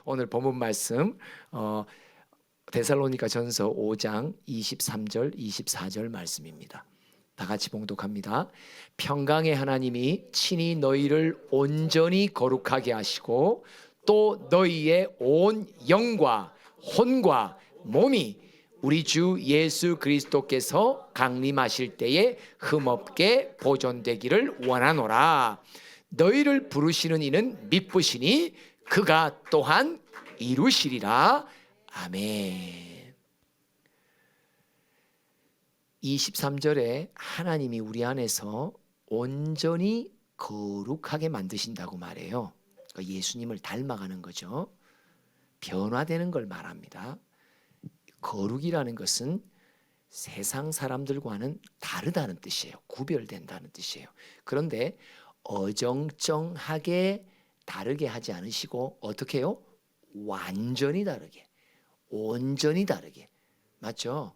오늘 본문 말씀 데살로니가 전서 5장 23절 24절 말씀입니다. 다 같이 봉독합니다. 평강의 하나님이 친히 너희를 온전히 거룩하게 하시고 또 너희의 온 영과 혼과 몸이 우리 주 예수 그리스도께서 강림하실 때에 흠없게 보존되기를 원하노라. 너희를 부르시는 이는 미쁘시니 그가 또한 이루시리라. 아멘. 23절에 하나님이 우리 안에서 온전히 거룩하게 만드신다고 말해요. 그러니까 예수님을 닮아가는 거죠. 변화되는 걸 말합니다. 거룩이라는 것은 세상 사람들과는 다르다는 뜻이에요. 구별된다는 뜻이에요. 그런데 어정쩡하게 다르게 하지 않으시고 어떻게 해요? 완전히 다르게, 온전히 다르게. 맞죠?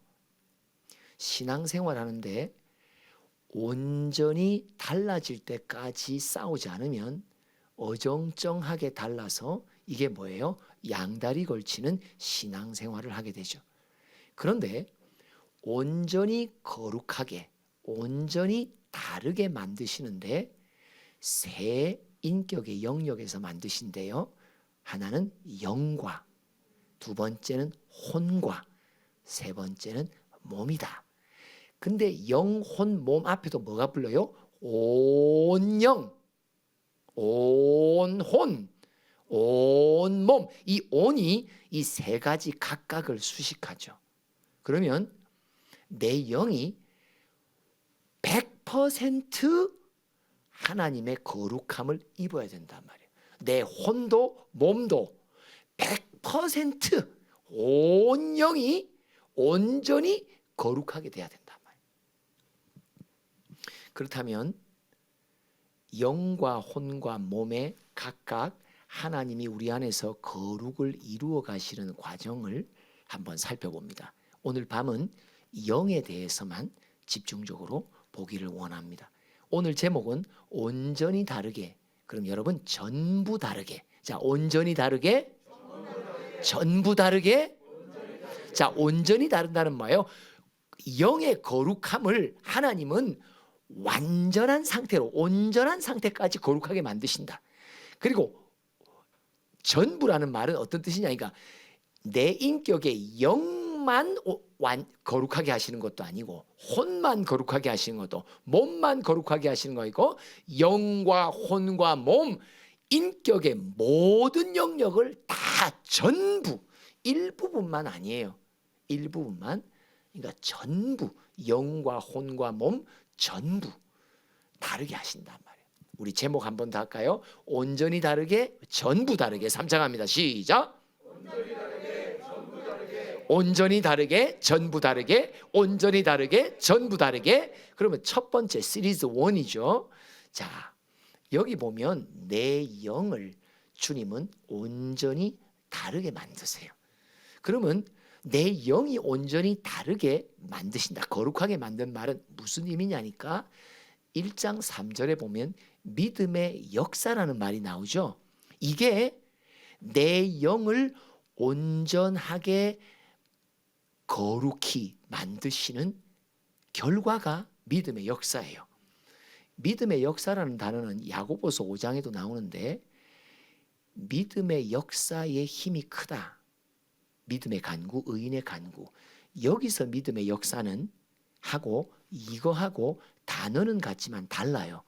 신앙생활 하는데 온전히 달라질 때까지 싸우지 않으면 어정쩡하게 달라서 이게 뭐예요? 양다리 걸치는 신앙생활을 하게 되죠. 그런데 온전히 거룩하게, 온전히 다르게 만드시는데 세 인격의 영역에서 만드신대요. 하나는 영과, 두 번째는 혼과, 세 번째는 몸이다. 근데 영, 혼, 몸 앞에도 뭐가 불러요? 온 영, 온 혼, 온 몸. 이 온이 이 세 가지 각각을 수식하죠. 그러면 내 영이 100% 하나님의 거룩함을 입어야 된단 말이에요. 내 혼도 몸도 100% 온 영이 온전히 거룩하게 돼야 된단 말이에요. 그렇다면 영과 혼과 몸에 각각 하나님이 우리 안에서 거룩을 이루어 가시는 과정을 한번 살펴봅니다. 오늘 밤은 영에 대해서만 집중적으로 보기를 원합니다. 오늘 제목은 온전히 다르게. 그럼 여러분 전부 다르게. 자, 온전히 다르게, 전부 다르게. 자, 온전히 다른다는 뭐예요? 영의 거룩함을 하나님은 완전한 상태로, 온전한 상태까지 거룩하게 만드신다. 그리고 전부라는 말은 어떤 뜻이냐? 그러니까 내 인격의 영만 거룩하게 하시는 것도 아니고 혼만 거룩하게 하시는 것도, 몸만 거룩하게 하시는 거이고, 영과 혼과 몸, 인격의 모든 영역을 다 전부, 일부분만 아니에요. 일부분만. 그러니까 전부, 영과 혼과 몸 전부 다르게 하신단 말이에요. 우리 제목 한 번 더 할까요? 온전히 다르게, 전부 다르게. 3장 합니다. 시작. 온전히 다르게, 전부 다르게. 온전히 다르게, 전부 다르게. 온전히 다르게, 전부 다르게. 그러면 첫 번째 시리즈 1이죠. 자, 여기 보면 내 영을 주님은 온전히 다르게 만드세요. 그러면 내 영이 온전히 다르게 만드신다. 거룩하게 만든 말은 무슨 의미냐니까 1장 3절에 보면 믿음의 역사라는 말이 나오죠. 이게 내 영을 온전하게 거룩히 만드시는 결과가 믿음의 역사예요. 믿음의 역사라는 단어는 야고보서 5장에도 나오는데 믿음의 역사의 힘이 크다. 믿음의 간구, 의인의 간구. 여기서 믿음의 역사는 하고 이거하고 단어는 같지만 달라요.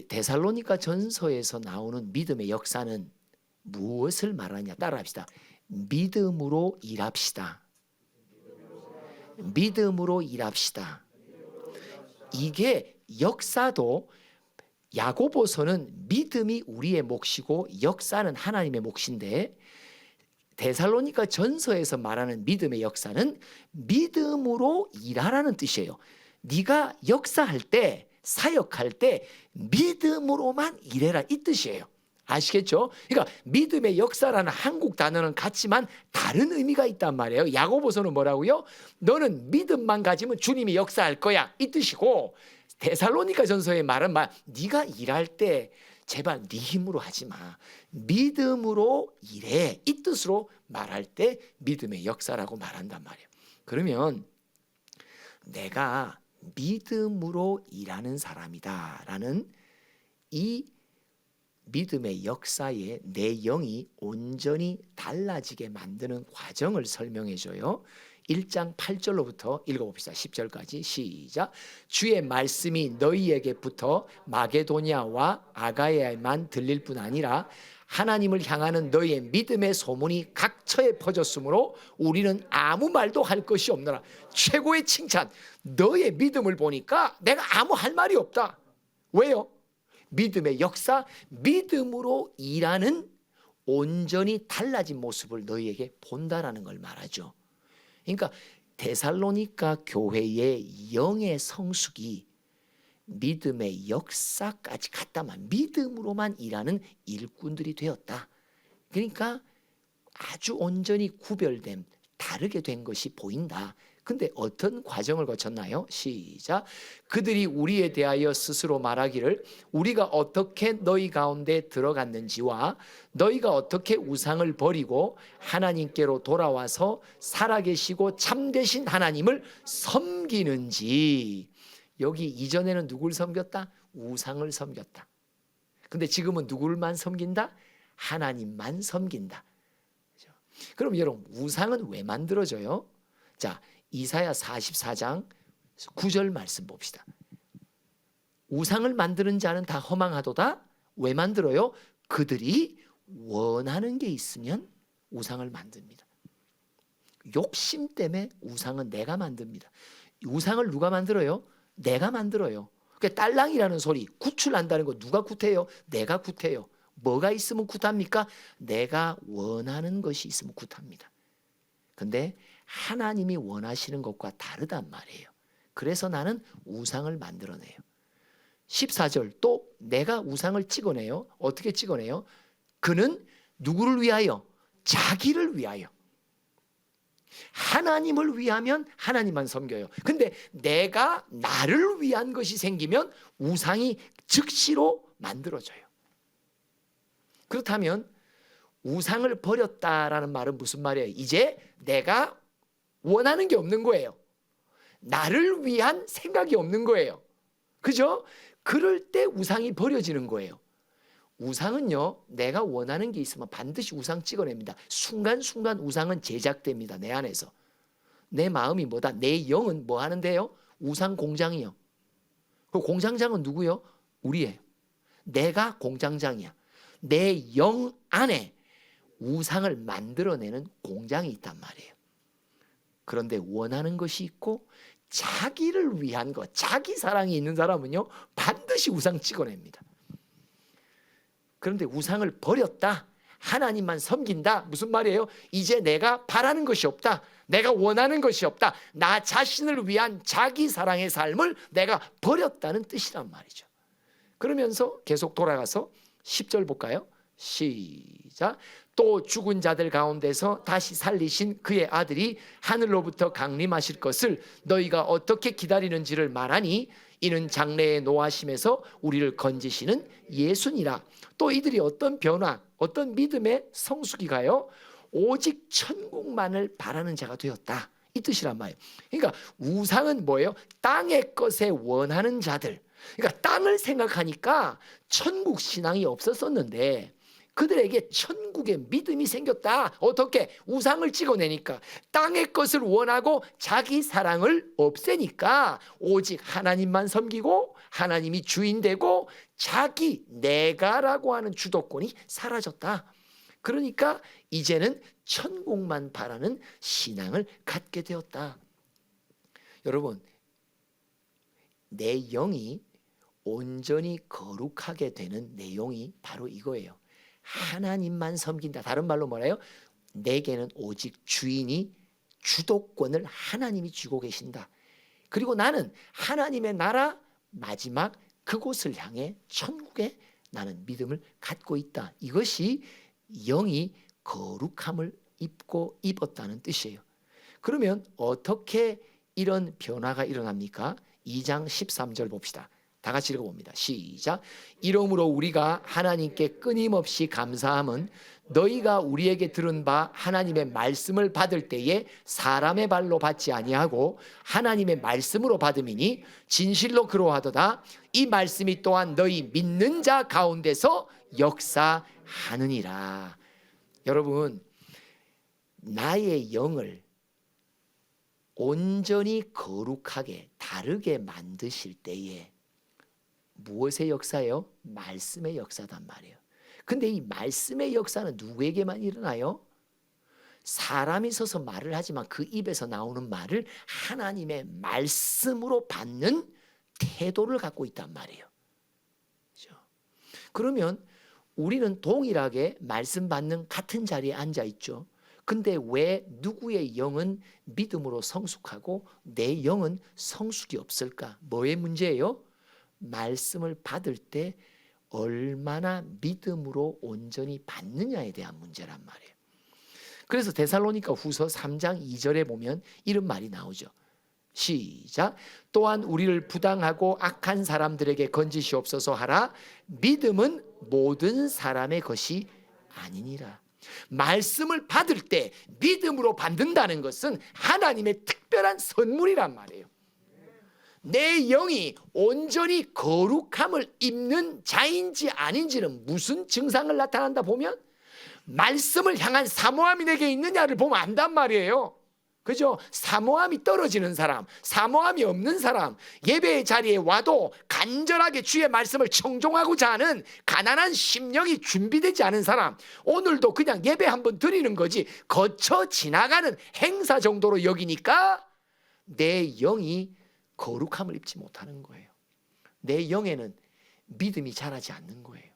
데살로니가 전서에서 나오는 믿음의 역사는 무엇을 말하냐? 따라합시다. 믿음으로 일합시다. 믿음으로 일합시다. 이게 역사도 야고보서는 믿음이 우리의 몫이고 역사는 하나님의 몫인데 데살로니가 전서에서 말하는 믿음의 역사는 믿음으로 일하라는 뜻이에요. 네가 역사할 때, 사역할 때 믿음으로만 일해라 이 뜻이에요. 아시겠죠? 그러니까 믿음의 역사라는 한국 단어는 같지만 다른 의미가 있단 말이에요. 야고보서는 뭐라고요? 너는 믿음만 가지면 주님이 역사할 거야 이 뜻이고, 데살로니가 전서의 말은 네가 일할 때 제발 네 힘으로 하지 마. 믿음으로 일해. 이 뜻으로 말할 때 믿음의 역사라고 말한단 말이에요. 그러면 내가 믿음으로 일하는 사람이다라는 이 믿음의 역사에 내 영이 온전히 달라지게 만드는 과정을 설명해 줘요. 1장 8절로부터 읽어봅시다. 10절까지 시작. 주의 말씀이 너희에게부터 마게도냐와 아가야에만 들릴 뿐 아니라 하나님을 향하는 너희의 믿음의 소문이 각처에 퍼졌으므로 우리는 아무 말도 할 것이 없노라. 최고의 칭찬. 너의 믿음을 보니까 내가 아무 할 말이 없다. 왜요? 믿음의 역사, 믿음으로 일하는 온전히 달라진 모습을 너희에게 본다라는 걸 말하죠. 그러니까 데살로니가 교회의 영의 성숙이 믿음의 역사까지 갔다만 믿음으로만 일하는 일꾼들이 되었다. 그러니까 아주 온전히 구별된 다르게 된 것이 보인다. 근데 어떤 과정을 거쳤나요? 시작. 그들이 우리에 대하여 스스로 말하기를 우리가 어떻게 너희 가운데 들어갔는지와 너희가 어떻게 우상을 버리고 하나님께로 돌아와서 살아계시고 참되신 하나님을 섬기는지. 여기 이전에는 누굴 섬겼다? 우상을 섬겼다. 근데 지금은 누굴만 섬긴다? 하나님만 섬긴다. 그럼 여러분, 우상은 왜 만들어져요? 자, 이사야 44장 9절 말씀 봅시다. 우상을 만드는 자는 다 허망하도다. 왜 만들어요? 그들이 원하는 게 있으면 우상을 만듭니다. 욕심 때문에 우상은 내가 만듭니다. 우상을 누가 만들어요? 내가 만들어요. 그러니까 딸랑이라는 소리, 구출한다는 거 누가 굿해요? 내가 굿해요. 뭐가 있으면 굿합니까? 내가 원하는 것이 있으면 굿합니다. 근데 하나님이 원하시는 것과 다르단 말이에요. 그래서 나는 우상을 만들어내요. 14절 또 내가 우상을 찍어내요. 어떻게 찍어내요? 그는 누구를 위하여? 자기를 위하여. 하나님을 위하면 하나님만 섬겨요. 근데 내가 나를 위한 것이 생기면 우상이 즉시로 만들어져요. 그렇다면 우상을 버렸다라는 말은 무슨 말이에요? 이제 내가 원하는 게 없는 거예요. 나를 위한 생각이 없는 거예요. 그죠? 그럴 때 우상이 버려지는 거예요. 우상은요, 내가 원하는 게 있으면 반드시 우상 찍어냅니다. 순간순간 우상은 제작됩니다. 내 안에서. 내 마음이 뭐다? 내 영은 뭐 하는데요? 우상 공장이요. 그 공장장은 누구요? 우리예요. 내가 공장장이야. 내 영 안에 우상을 만들어내는 공장이 있단 말이에요. 그런데 원하는 것이 있고 자기를 위한 것, 자기 사랑이 있는 사람은요 반드시 우상 찍어냅니다. 그런데 우상을 버렸다, 하나님만 섬긴다, 무슨 말이에요? 이제 내가 바라는 것이 없다, 내가 원하는 것이 없다, 나 자신을 위한 자기 사랑의 삶을 내가 버렸다는 뜻이란 말이죠. 그러면서 계속 돌아가서 10절 볼까요? 시작. 또 죽은 자들 가운데서 다시 살리신 그의 아들이 하늘로부터 강림하실 것을 너희가 어떻게 기다리는지를 말하니 이는 장래의 노하심에서 우리를 건지시는 예수니라. 또 이들이 어떤 변화, 어떤 믿음의 성숙이가요, 오직 천국만을 바라는 자가 되었다, 이 뜻이란 말이에요. 그러니까 우상은 뭐예요? 땅의 것에 원하는 자들. 그러니까 땅을 생각하니까 천국 신앙이 없었었는데 그들에게 천국의 믿음이 생겼다. 어떻게? 우상을 찍어내니까. 땅의 것을 원하고 자기 사랑을 없애니까 오직 하나님만 섬기고 하나님이 주인 되고 자기 내가라고 하는 주도권이 사라졌다. 그러니까 이제는 천국만 바라는 신앙을 갖게 되었다. 여러분, 내 영이 온전히 거룩하게 되는 내용이 바로 이거예요. 하나님만 섬긴다. 다른 말로 뭐래요? 내게는 오직 주인이, 주도권을 하나님이 쥐고 계신다. 그리고 나는 하나님의 나라 마지막 그곳을 향해 천국에 나는 믿음을 갖고 있다. 이것이 영이 거룩함을 입었다는 뜻이에요. 그러면 어떻게 이런 변화가 일어납니까? 2장 13절 봅시다. 다 같이 읽어봅니다. 시작. 이러므로 우리가 하나님께 끊임없이 감사함은 너희가 우리에게 들은 바 하나님의 말씀을 받을 때에 사람의 발로 받지 아니하고 하나님의 말씀으로 받음이니 진실로 그러하도다. 이 말씀이 또한 너희 믿는 자 가운데서 역사하느니라. 여러분, 나의 영을 온전히 거룩하게 다르게 만드실 때에 무엇의 역사예요? 말씀의 역사단 말이에요. 근데 이 말씀의 역사는 누구에게만 일어나요? 사람이 서서 말을 하지만 그 입에서 나오는 말을 하나님의 말씀으로 받는 태도를 갖고 있단 말이에요. 그렇죠? 그러면 우리는 동일하게 말씀 받는 같은 자리에 앉아 있죠. 근데 왜 누구의 영은 믿음으로 성숙하고 내 영은 성숙이 없을까? 뭐의 문제예요? 말씀을 받을 때 얼마나 믿음으로 온전히 받느냐에 대한 문제란 말이에요. 그래서 데살로니가 후서 3장 2절에 보면 이런 말이 나오죠. 시작. 또한 우리를 부당하고 악한 사람들에게 건지시옵소서 하라. 믿음은 모든 사람의 것이 아니니라. 말씀을 받을 때 믿음으로 받는다는 것은 하나님의 특별한 선물이란 말이에요. 내 영이 온전히 거룩함을 입는 자인지 아닌지는 무슨 증상을 나타난다 보면 말씀을 향한 사모함이 내게 있느냐를 보면 안단 말이에요. 그죠? 사모함이 떨어지는 사람, 사모함이 없는 사람, 예배의 자리에 와도 간절하게 주의 말씀을 청종하고자 하는 가난한 심령이 준비되지 않은 사람, 오늘도 그냥 예배 한번 드리는 거지 거쳐 지나가는 행사 정도로 여기니까 내 영이 거룩함을 입지 못하는 거예요. 내 영에는 믿음이 자라지 않는 거예요.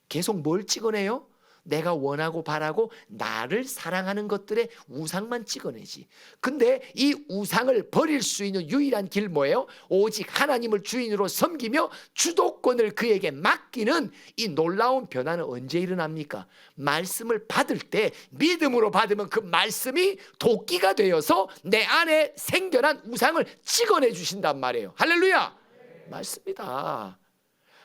계속 뭘 찍어내요? 내가 원하고 바라고 나를 사랑하는 것들의 우상만 찍어내지. 근데 이 우상을 버릴 수 있는 유일한 길 뭐예요? 오직 하나님을 주인으로 섬기며 주도권을 그에게 맡기는 이 놀라운 변화는 언제 일어납니까? 말씀을 받을 때 믿음으로 받으면 그 말씀이 도끼가 되어서 내 안에 생겨난 우상을 찍어내 주신단 말이에요. 할렐루야! 맞습니다.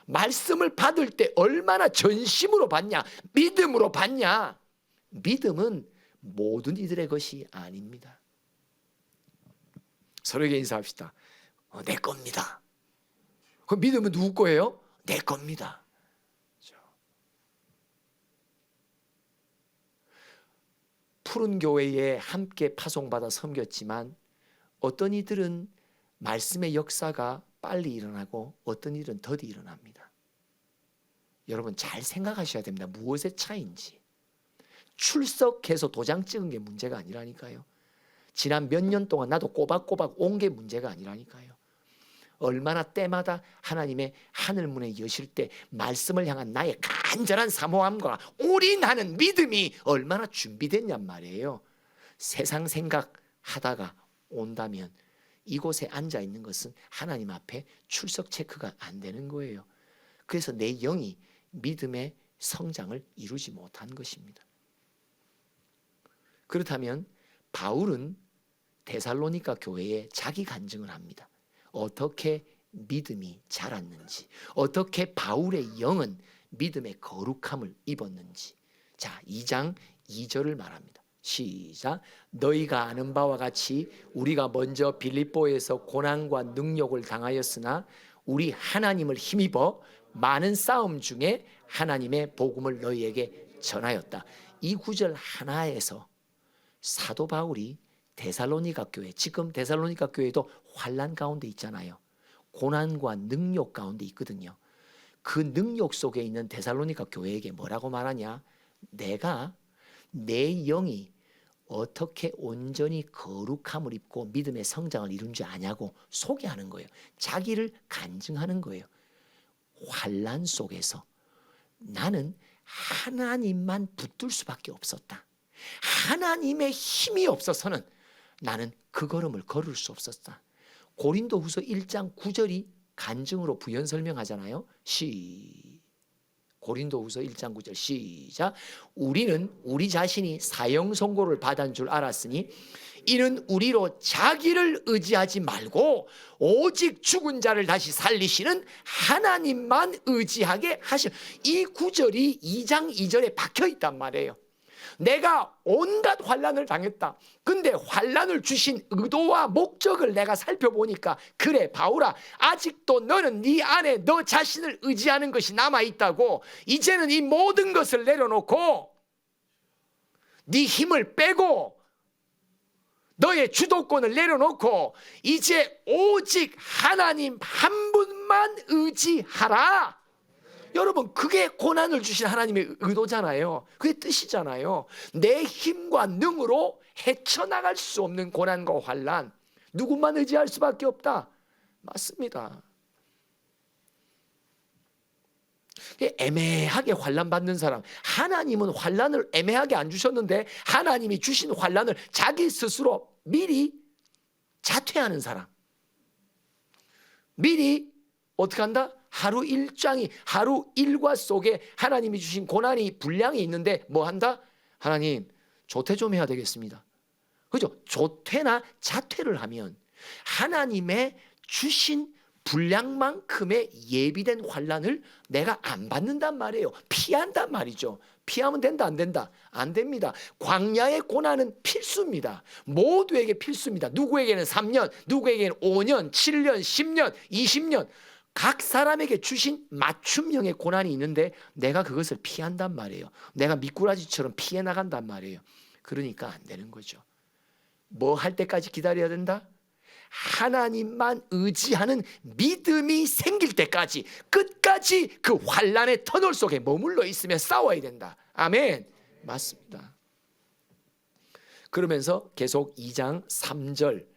말씀을 받을 때 얼마나 전심으로 받냐, 믿음으로 받냐. 믿음은 모든 이들의 것이 아닙니다. 서로에게 인사합시다. 내 겁니다. 그럼 믿음은 누구 거예요? 내 겁니다. 푸른 교회에 함께 파송받아 섬겼지만 어떤 이들은 말씀의 역사가 빨리 일어나고 어떤 일은 더디 일어납니다. 여러분 잘 생각하셔야 됩니다. 무엇의 차이인지. 출석해서 도장 찍은 게 문제가 아니라니까요. 지난 몇 년 동안 나도 꼬박꼬박 온 게 문제가 아니라니까요. 얼마나 때마다 하나님의 하늘문에 여실 때 말씀을 향한 나의 간절한 사모함과 올인하는 믿음이 얼마나 준비됐냔 말이에요. 세상 생각하다가 온다면 이곳에 앉아 있는 것은 하나님 앞에 출석 체크가 안 되는 거예요. 그래서 내 영이 믿음의 성장을 이루지 못한 것입니다. 그렇다면 바울은 데살로니가 교회에 자기 간증을 합니다. 어떻게 믿음이 자랐는지, 어떻게 바울의 영은 믿음의 거룩함을 입었는지. 자, 2장 2절을 말합니다. 시작. 너희가 아는 바와 같이 우리가 먼저 빌립보에서 고난과 능욕을 당하였으나 우리 하나님을 힘입어 많은 싸움 중에 하나님의 복음을 너희에게 전하였다. 이 구절 하나에서 사도 바울이 데살로니가 교회, 지금 데살로니가 교회도 환난 가운데 있잖아요. 고난과 능욕 가운데 있거든요. 그 능욕 속에 있는 데살로니가 교회에게 뭐라고 말하냐? 내가 내 영이 어떻게 온전히 거룩함을 입고 믿음의 성장을 이룬 줄 아냐고 소개하는 거예요. 자기를 간증하는 거예요. 환난 속에서 나는 하나님만 붙들 수밖에 없었다. 하나님의 힘이 없어서는 나는 그 걸음을 걸을 수 없었다. 고린도후서 1장 9절이 간증으로 부연 설명하잖아요. 고린도후서 1장 9절 시작. 우리는 우리 자신이 사형 선고를 받은 줄 알았으니 이는 우리로 자기를 의지하지 말고 오직 죽은 자를 다시 살리시는 하나님만 의지하게 하시. 이 구절이 2장 2절에 박혀 있단 말이에요. 내가 온갖 환난을 당했다. 근데 환난을 주신 의도와 목적을 내가 살펴보니까 그래 바울아, 아직도 너는 네 안에 너 자신을 의지하는 것이 남아있다고. 이제는 이 모든 것을 내려놓고 네 힘을 빼고 너의 주도권을 내려놓고 이제 오직 하나님 한 분만 의지하라. 여러분, 그게 고난을 주신 하나님의 의도잖아요. 그게 뜻이잖아요. 내 힘과 능으로 헤쳐나갈 수 없는 고난과 환난, 누구만 의지할 수밖에 없다. 맞습니다. 애매하게 환난 받는 사람, 하나님은 환난을 애매하게 안 주셨는데 하나님이 주신 환난을 자기 스스로 미리 자퇴하는 사람, 미리 어떻게 한다? 하루 일과 속에 하나님이 주신 고난이 분량이 있는데 뭐 한다? 하나님 조퇴 좀 해야 되겠습니다. 그죠? 조퇴나 자퇴를 하면 하나님의 주신 분량만큼의 예비된 환난을 내가 안 받는단 말이에요. 피한단 말이죠. 피하면 된다 안 된다? 안 됩니다. 광야의 고난은 필수입니다. 모두에게 필수입니다. 누구에게는 3년, 누구에게는 5년, 7년, 10년, 20년 각 사람에게 주신 맞춤형의 고난이 있는데 내가 그것을 피한단 말이에요. 내가 미꾸라지처럼 피해 나간단 말이에요. 그러니까 안 되는 거죠. 뭐 할 때까지 기다려야 된다? 하나님만 의지하는 믿음이 생길 때까지 끝까지 그 환난의 터널 속에 머물러 있으며 싸워야 된다. 아멘. 맞습니다. 그러면서 계속 2장 3절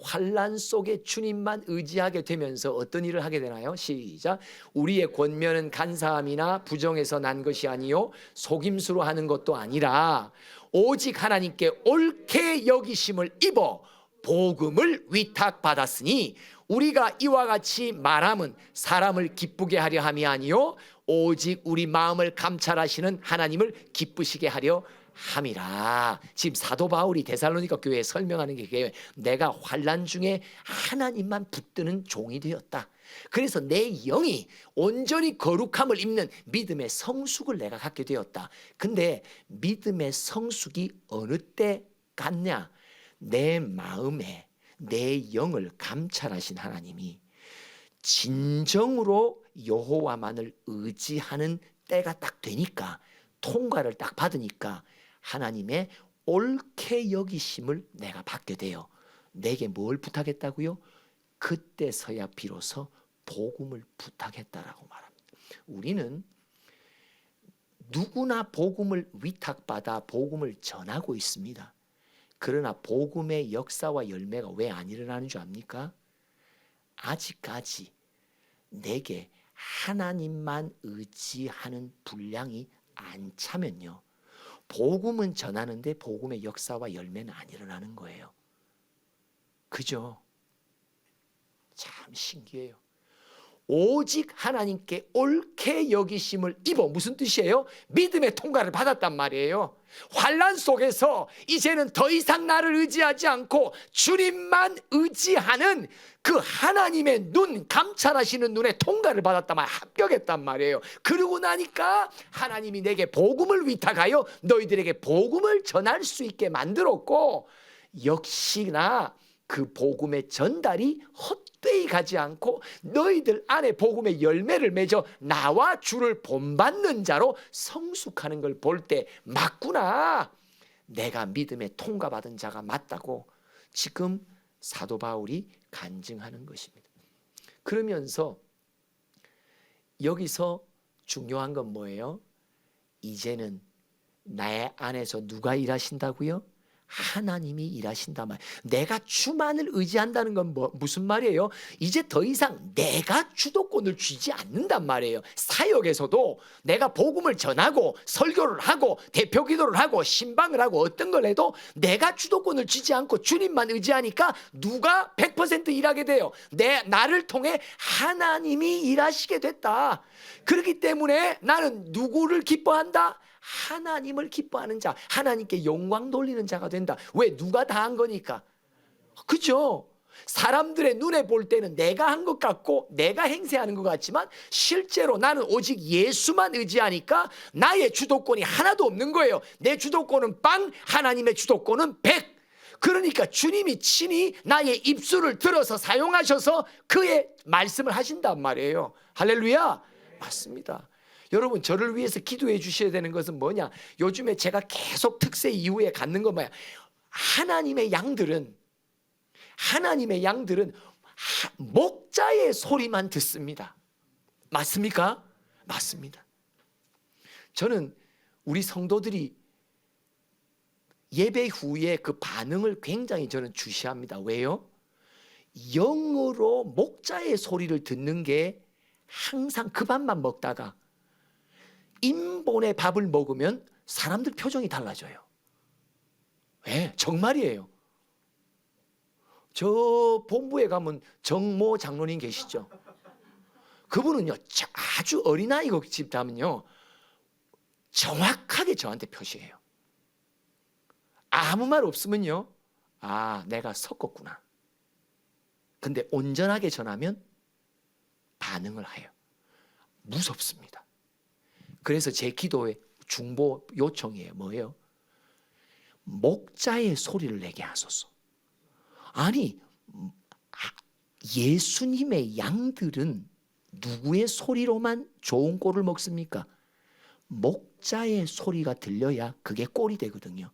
환난 속에 주님만 의지하게 되면서 어떤 일을 하게 되나요? 시작. 우리의 권면은 간사함이나 부정에서 난 것이 아니요 속임수로 하는 것도 아니라 오직 하나님께 옳게 여기심을 입어 복음을 위탁받았으니 우리가 이와 같이 말함은 사람을 기쁘게 하려 함이 아니요 오직 우리 마음을 감찰하시는 하나님을 기쁘시게 하려 함이라. 지금 사도 바울이 데살로니가 교회에 설명하는 게 내가 환난 중에 하나님만 붙드는 종이 되었다. 그래서 내 영이 온전히 거룩함을 입는 믿음의 성숙을 내가 갖게 되었다. 근데 믿음의 성숙이 어느 때 갔냐? 내 마음에 내 영을 감찰하신 하나님이 진정으로 여호와만을 의지하는 때가 딱 되니까, 통과를 딱 받으니까 하나님의 옳게 여기심을 내가 받게 돼요. 내게 뭘 부탁했다고요? 그때서야 비로소 복음을 부탁했다라고 말합니다. 우리는 누구나 복음을 위탁받아 복음을 전하고 있습니다. 그러나 복음의 역사와 열매가 왜 안 일어나는 줄 압니까? 아직까지 내게 하나님만 의지하는 분량이 안 차면요, 복음은 전하는데 복음의 역사와 열매는 안 일어나는 거예요. 그죠? 참 신기해요. 오직 하나님께 옳게 여기심을 입어. 무슨 뜻이에요? 믿음의 통과를 받았단 말이에요. 환난 속에서 이제는 더 이상 나를 의지하지 않고 주님만 의지하는 그 하나님의 눈, 감찰하시는 눈에 통과를 받았단 말이에요. 합격했단 말이에요. 그러고 나니까 하나님이 내게 복음을 위탁하여 너희들에게 복음을 전할 수 있게 만들었고, 역시나 그 복음의 전달이 헛되이 가지 않고 너희들 안에 복음의 열매를 맺어 나와 주를 본받는 자로 성숙하는 걸 볼 때 맞구나, 내가 믿음에 통과받은 자가 맞다고 지금 사도 바울이 간증하는 것입니다. 그러면서 여기서 중요한 건 뭐예요? 이제는 내 안에서 누가 일하신다고요? 하나님이 일하신단 말이에요. 내가 주만을 의지한다는 건 무슨 말이에요? 이제 더 이상 내가 주도권을 쥐지 않는단 말이에요. 사역에서도 내가 복음을 전하고 설교를 하고 대표 기도를 하고 신방을 하고 어떤 걸 해도 내가 주도권을 쥐지 않고 주님만 의지하니까 누가 100% 일하게 돼요? 나를 통해 하나님이 일하시게 됐다. 그렇기 때문에 나는 누구를 기뻐한다? 하나님을 기뻐하는 자, 하나님께 영광 돌리는 자가 된다. 왜? 누가 다 한 거니까. 그죠? 사람들의 눈에 볼 때는 내가 한 것 같고 내가 행세하는 것 같지만 실제로 나는 오직 예수만 의지하니까 나의 주도권이 하나도 없는 거예요. 내 주도권은 빵, 하나님의 주도권은 100. 그러니까 주님이 친히 나의 입술을 들어서 사용하셔서 그의 말씀을 하신단 말이에요. 할렐루야. 맞습니다. 여러분, 저를 위해서 기도해 주셔야 되는 것은 뭐냐? 요즘에 제가 계속 특세 이후에 갖는 건 뭐야? 하나님의 양들은 목자의 소리만 듣습니다. 맞습니까? 맞습니다. 저는 우리 성도들이 예배 후에 그 반응을 굉장히 저는 주시합니다. 왜요? 영으로 목자의 소리를 듣는 게 항상 그 밥만 먹다가 인본의 밥을 먹으면 사람들 표정이 달라져요. 왜? 정말이에요. 저 본부에 가면 정모 장로님 계시죠? 그분은요, 아주 어린아이 집 하면요 정확하게 저한테 표시해요. 아무 말 없으면요, 아, 내가 섞었구나. 근데 온전하게 전하면 반응을 해요. 무섭습니다. 그래서 제 기도의 중보 요청이에요. 뭐예요? 목자의 소리를 내게 하소서. 아니, 예수님의 양들은 누구의 소리로만 좋은 꼴을 먹습니까? 목자의 소리가 들려야 그게 꼴이 되거든요.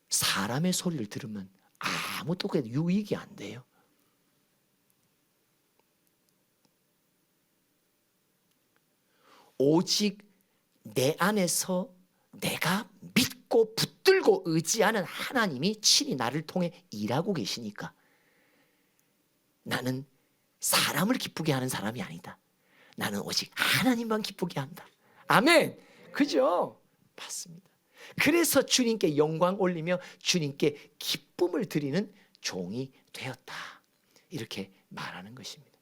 사람의 소리를 들으면 아무것도 유익이 안 돼요. 오직 내 안에서 내가 믿고 붙들고 의지하는 하나님이 친히 나를 통해 일하고 계시니까 나는 사람을 기쁘게 하는 사람이 아니다. 나는 오직 하나님만 기쁘게 한다. 아멘. 그죠? 맞습니다. 그래서 주님께 영광 올리며 주님께 기쁨을 드리는 종이 되었다. 이렇게 말하는 것입니다.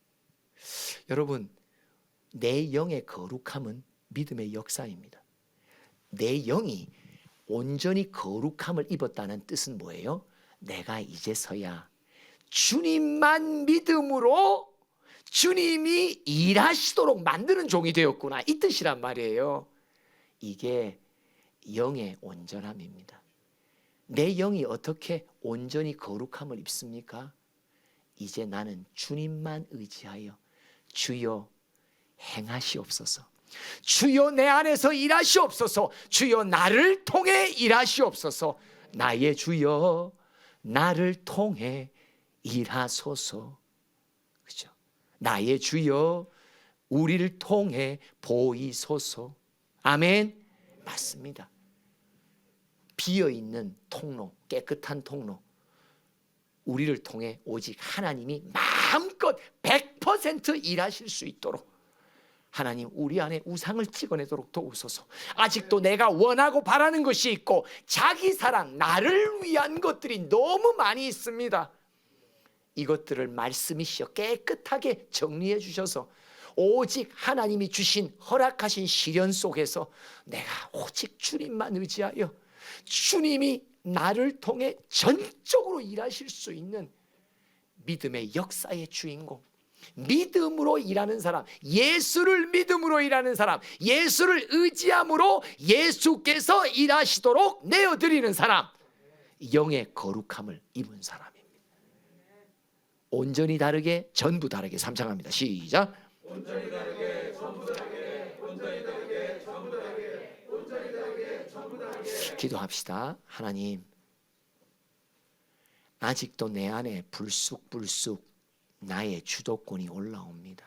여러분, 내 영의 거룩함은 믿음의 역사입니다. 내 영이 온전히 거룩함을 입었다는 뜻은 뭐예요? 내가 이제서야 주님만 믿음으로 주님이 일하시도록 만드는 종이 되었구나, 이 뜻이란 말이에요. 이게 영의 온전함입니다. 내 영이 어떻게 온전히 거룩함을 입습니까? 이제 나는 주님만 의지하여 주여 행하시옵소서, 주여 내 안에서 일하시옵소서, 주여 나를 통해 일하시옵소서, 나의 주여 나를 통해 일하소서. 그죠? 나의 주여 우리를 통해 보이소서. 아멘. 맞습니다. 비어있는 통로, 깨끗한 통로, 우리를 통해 오직 하나님이 마음껏 100% 일하실 수 있도록 하나님, 우리 안에 우상을 찍어내도록 도우소서. 아직도 내가 원하고 바라는 것이 있고 자기 사랑, 나를 위한 것들이 너무 많이 있습니다. 이것들을 말씀이시여 깨끗하게 정리해 주셔서 오직 하나님이 주신 허락하신 시련 속에서 내가 오직 주님만 의지하여 주님이 나를 통해 전적으로 일하실 수 있는 믿음의 역사의 주인공, 믿음으로 일하는 사람, 예수를 믿음으로 일하는 사람, 예수를 의지함으로 예수께서 일하시도록 내어드리는 사람, 영의 거룩함을 입은 사람입니다. 온전히 다르게 전부 다르게 삼창합니다. 시작. 온전히 다르게 전부 다르게, 온전히 다르게 전부 다르게, 온전히 다르게 전부 다르게. 기도합시다. 하나님, 아직도 내 안에 불쑥불쑥 나의 주도권이 올라옵니다.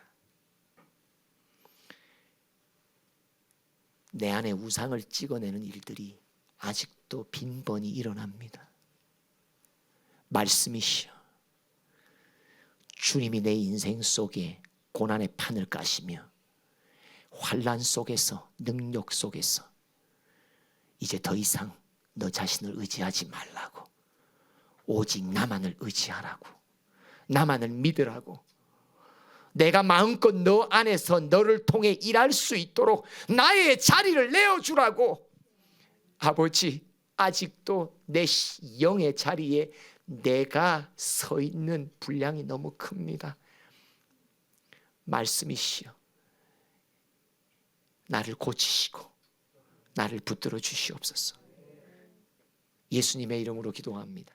내 안에 우상을 찍어내는 일들이 아직도 빈번히 일어납니다. 말씀이시여, 주님이 내 인생 속에 고난의 판을 까시며 환난 속에서, 능력 속에서 이제 더 이상 너 자신을 의지하지 말라고, 오직 나만을 의지하라고, 나만을 믿으라고, 내가 마음껏 너 안에서 너를 통해 일할 수 있도록 나의 자리를 내어주라고. 아버지, 아직도 내 영의 자리에 내가 서 있는 분량이 너무 큽니다. 말씀이시여, 나를 고치시고 나를 붙들어 주시옵소서. 예수님의 이름으로 기도합니다.